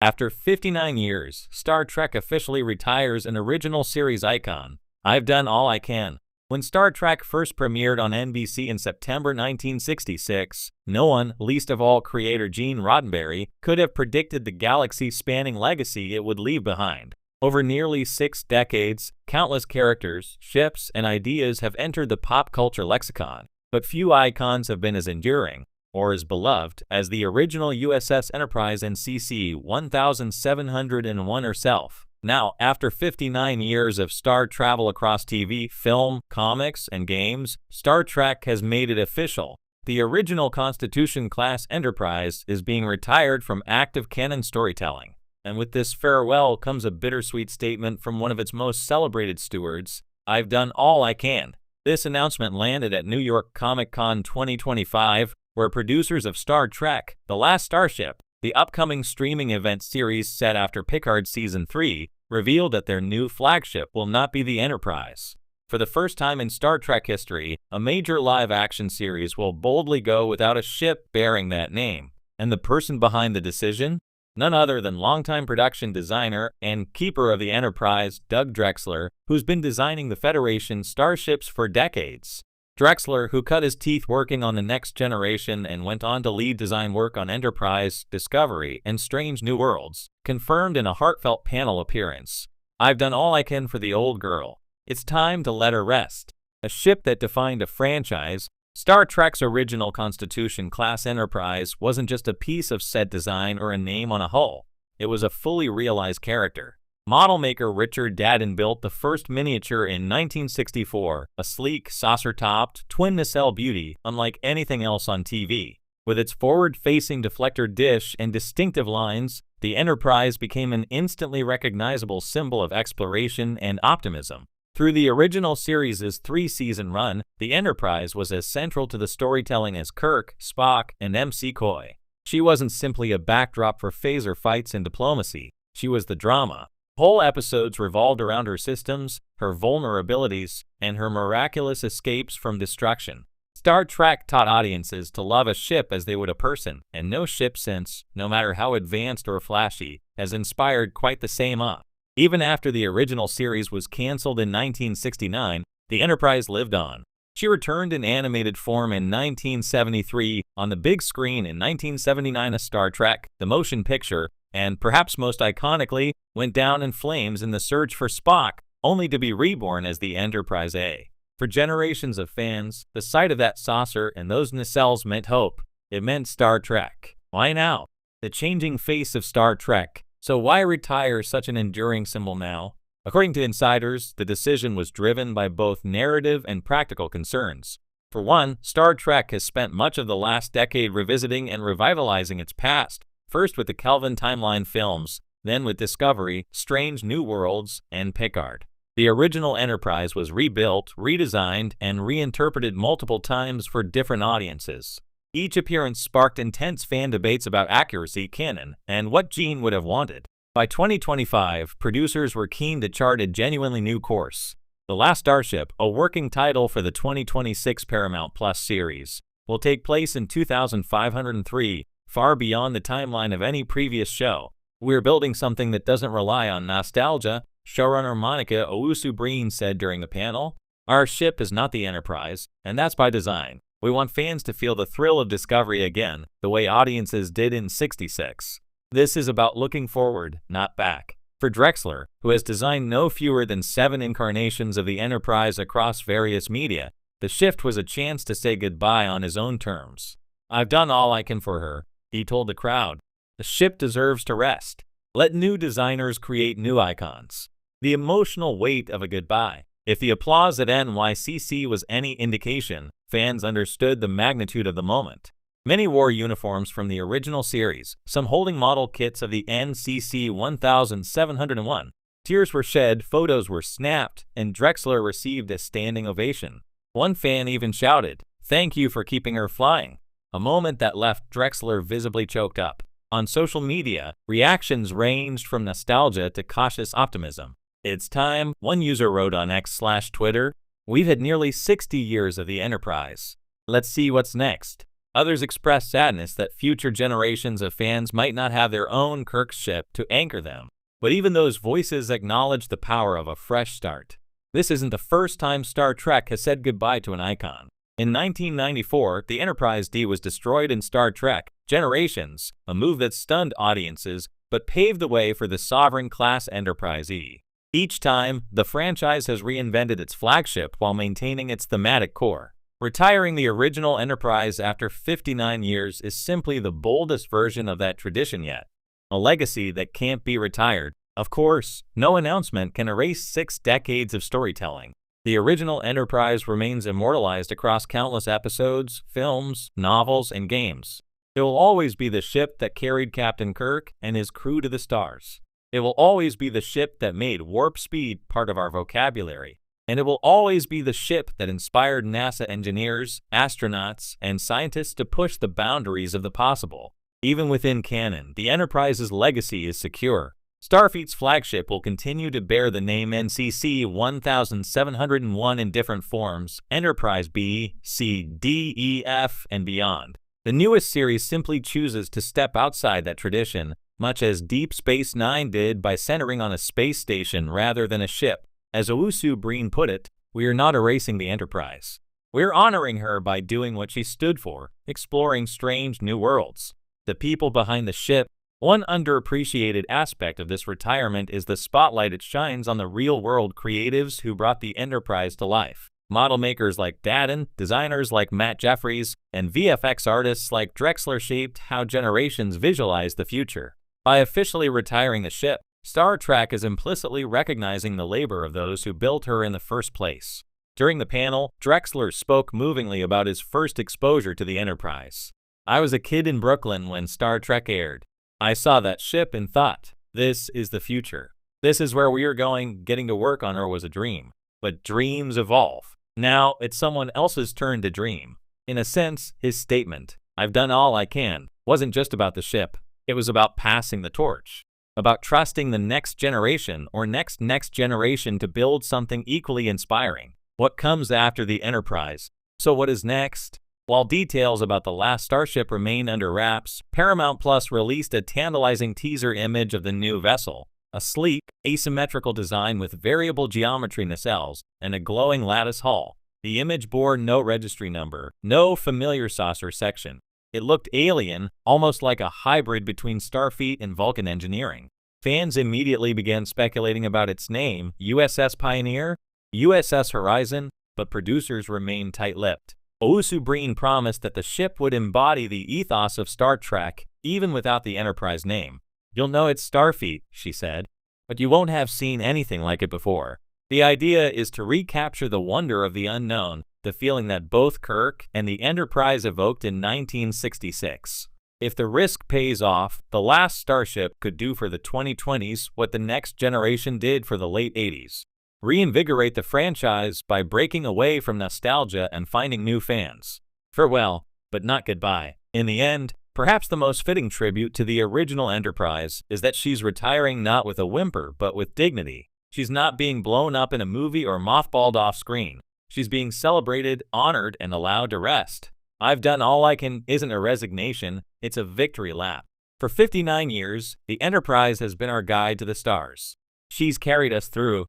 After 59 years, Star Trek officially retires an original series icon. I've done all I can. When Star Trek first premiered on NBC in September 1966, no one, least of all creator Gene Roddenberry, could have predicted the galaxy-spanning legacy it would leave behind. Over nearly 6 decades, countless characters, ships, and ideas have entered the pop culture lexicon, but few icons have been as enduring, or as beloved, as the original USS Enterprise and CC-1701 herself. Now, after 59 years of star travel across TV, film, comics, and games, Star Trek has made it official. The original Constitution-class Enterprise is being retired from active canon storytelling. And with this farewell comes a bittersweet statement from one of its most celebrated stewards: "I've done all I can." This announcement landed at New York Comic-Con 2025, where producers of Star Trek: The Last Starship, the upcoming streaming event series set after Picard Season 3, revealed that their new flagship will not be the Enterprise. For the first time in Star Trek history, a major live-action series will boldly go without a ship bearing that name. And the person behind the decision? None other than longtime production designer and keeper of the Enterprise, Doug Drexler, who's been designing the Federation starships for decades. Drexler, who cut his teeth working on the Next Generation and went on to lead design work on Enterprise, Discovery, and Strange New Worlds, confirmed in a heartfelt panel appearance, "I've done all I can for the old girl. It's time to let her rest." A ship that defined a franchise, Star Trek's original Constitution-class Enterprise wasn't just a piece of set design or a name on a hull. It was a fully realized character. Model maker Richard Dadden built the first miniature in 1964, a sleek, saucer-topped, twin-nacelle beauty unlike anything else on TV. With its forward-facing deflector dish and distinctive lines, the Enterprise became an instantly recognizable symbol of exploration and optimism. Through the original series' 3-season run, the Enterprise was as central to the storytelling as Kirk, Spock, and MC Coy. She wasn't simply a backdrop for phaser fights and diplomacy. She was the drama. Whole episodes revolved around her systems, her vulnerabilities, and her miraculous escapes from destruction. Star Trek taught audiences to love a ship as they would a person, and no ship since, no matter how advanced or flashy, has inspired quite the same awe. Even after the original series was canceled in 1969, the Enterprise lived on. She returned in animated form in 1973, on the big screen in 1979 as Star Trek: The Motion Picture, and perhaps most iconically, went down in flames in the search for Spock, only to be reborn as the Enterprise A. For generations of fans, the sight of that saucer and those nacelles meant hope. It meant Star Trek. Why now? The changing face of Star Trek. So why retire such an enduring symbol now? According to insiders, the decision was driven by both narrative and practical concerns. For one, Star Trek has spent much of the last decade revisiting and revitalizing its past, first with the Kelvin Timeline films, then with Discovery, Strange New Worlds, and Picard. The original Enterprise was rebuilt, redesigned, and reinterpreted multiple times for different audiences. Each appearance sparked intense fan debates about accuracy, canon, and what Gene would have wanted. By 2025, producers were keen to chart a genuinely new course. The Last Starship, a working title for the 2026 Paramount Plus series, will take place in 2503, far beyond the timeline of any previous show. "We're building something that doesn't rely on nostalgia," showrunner Monica Owusu-Breen said during the panel. "Our ship is not the Enterprise, and that's by design. We want fans to feel the thrill of Discovery again, the way audiences did in '66. This is about looking forward, not back." For Drexler, who has designed no fewer than 7 incarnations of the Enterprise across various media, the shift was a chance to say goodbye on his own terms. "I've done all I can for her," he told the crowd. "The ship deserves to rest. Let new designers create new icons." The emotional weight of a goodbye. If the applause at NYCC was any indication, fans understood the magnitude of the moment. Many wore uniforms from the original series, some holding model kits of the NCC 1701. Tears were shed, photos were snapped, and Drexler received a standing ovation. One fan even shouted, "Thank you for keeping her flying," a moment that left Drexler visibly choked up. On social media, reactions ranged from nostalgia to cautious optimism. "It's time," one user wrote on X/Twitter. "We've had nearly 60 years of the Enterprise. Let's see what's next." Others express sadness that future generations of fans might not have their own Kirk ship to anchor them. But even those voices acknowledge the power of a fresh start. This isn't the first time Star Trek has said goodbye to an icon. In 1994, the Enterprise D was destroyed in Star Trek Generations, a move that stunned audiences but paved the way for the Sovereign-class Enterprise E. Each time, the franchise has reinvented its flagship while maintaining its thematic core. Retiring the original Enterprise after 59 years is simply the boldest version of that tradition yet. A legacy that can't be retired. Of course, no announcement can erase 6 decades of storytelling. The original Enterprise remains immortalized across countless episodes, films, novels, and games. It will always be the ship that carried Captain Kirk and his crew to the stars. It will always be the ship that made warp speed part of our vocabulary. And it will always be the ship that inspired NASA engineers, astronauts, and scientists to push the boundaries of the possible. Even within canon, the Enterprise's legacy is secure. Starfleet's flagship will continue to bear the name NCC 1701 in different forms, Enterprise B, C, D, E, F, and beyond. The newest series simply chooses to step outside that tradition, much as Deep Space Nine did by centering on a space station rather than a ship. As Owusu Breen put it, we are not erasing the Enterprise. We're honoring her by doing what she stood for, exploring strange new worlds. The people behind the ship. One underappreciated aspect of this retirement is the spotlight it shines on the real-world creatives who brought the Enterprise to life. Model makers like Dadden, designers like Matt Jeffries, and VFX artists like Drexler shaped how generations visualize the future. By officially retiring the ship, Star Trek is implicitly recognizing the labor of those who built her in the first place. During the panel, Drexler spoke movingly about his first exposure to the Enterprise. "I was a kid in Brooklyn when Star Trek aired. I saw that ship and thought, this is the future. This is where we are going. Getting to work on her was a dream. But dreams evolve. Now it's someone else's turn to dream." In a sense, his statement, "I've done all I can," wasn't just about the ship. It was about passing the torch. About trusting the next generation or next generation to build something equally inspiring. What comes after the Enterprise? So what is next? While details about the last starship remain under wraps, Paramount Plus released a tantalizing teaser image of the new vessel. A sleek, asymmetrical design with variable geometry nacelles and a glowing lattice hull. The image bore no registry number, no familiar saucer section. It looked alien, almost like a hybrid between Starfleet and Vulcan engineering. Fans immediately began speculating about its name, USS Pioneer, USS Horizon, but producers remained tight-lipped. Owusu Breen promised that the ship would embody the ethos of Star Trek, even without the Enterprise name. "You'll know it's Starfleet," she said, "but you won't have seen anything like it before." The idea is to recapture the wonder of the unknown, the feeling that both Kirk and the Enterprise evoked in 1966. If the risk pays off, the last starship could do for the 2020s what the next generation did for the late 80s. Reinvigorate the franchise by breaking away from nostalgia and finding new fans. Farewell, but not goodbye. In the end, perhaps the most fitting tribute to the original Enterprise is that she's retiring not with a whimper but with dignity. She's not being blown up in a movie or mothballed off screen. She's being celebrated, honored, and allowed to rest. "I've done all I can" isn't a resignation, it's a victory lap. For 59 years, the Enterprise has been our guide to the stars. She's carried us through